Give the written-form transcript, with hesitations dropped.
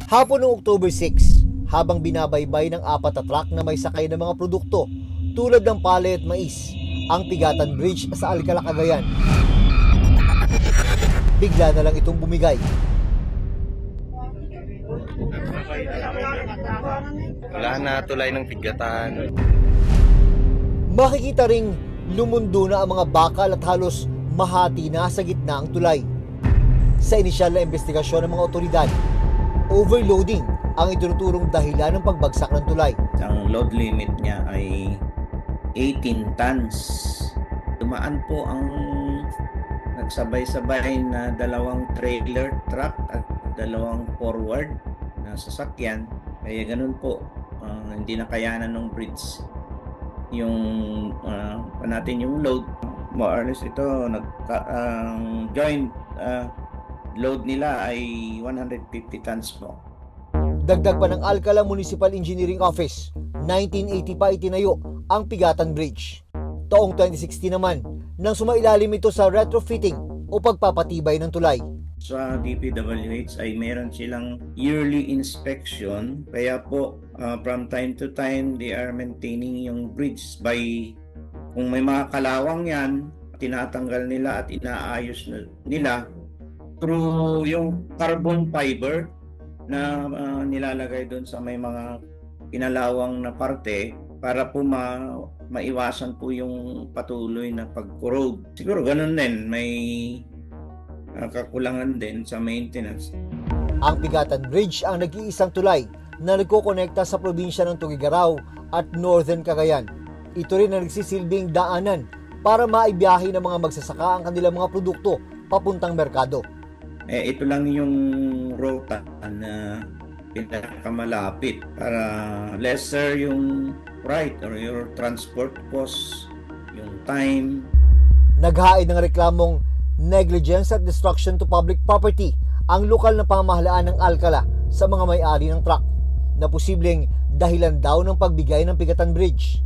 Hapon noong October 6, habang binabaybay ng 4 na truck na may sakay ng mga produkto tulad ng palay at mais, ang Pigatan Bridge sa Alcala, Cagayan. Bigla na lang itong bumigay. Wala na tulay ng Pigatan. Makikita ring lumundo na ang mga bakal at halos mahati na sa gitna ang tulay. Sa inisyal na investigasyon ng mga otoridad, overloading ang itinuturong dahilan ng pagbagsak ng tulay. Ang load limit niya ay 18 tons. Dumaan po ang nagsabay-sabay na 2 trailer truck at 2 forward na sasakyan. Kaya ganun po, hindi nakayanan ng bridge yung natin yung load. More or less ito, joint load nila ay 150 tons po. Dagdag pa ng Alcala Municipal Engineering Office, 1980 pa itinayo ang Pigatan Bridge. Taong 2016 naman, nang sumailalim ito sa retrofitting o pagpapatibay ng tulay. Sa DPWH ay meron silang yearly inspection, kaya po from time to time they are maintaining yung bridge by kung may mga kalawang yan, tinatanggal nila at inaayos nila through yung carbon fiber na nilalagay doon sa may mga kinalawang na parte para po maiwasan po yung patuloy na pag-corrode. Siguro ganun din, may kakulangan din sa maintenance. Ang Pigatan Bridge ang nag-iisang tulay na nagkokonekta sa probinsya ng Tuguegarao at Northern Cagayan. Ito rin ang nagsisilbing daanan para maibiyahe ng mga magsasaka ang kanilang mga produkto papuntang merkado. Ito lang yung rota na pinakamalapit para lesser yung ride or your transport cost, yung time. Naghain ng reklamong negligence at destruction to public property ang lokal na pamahalaan ng Alcala sa mga may-ari ng truck na posibleng dahilan daw ng pagbigay ng Pigatan Bridge.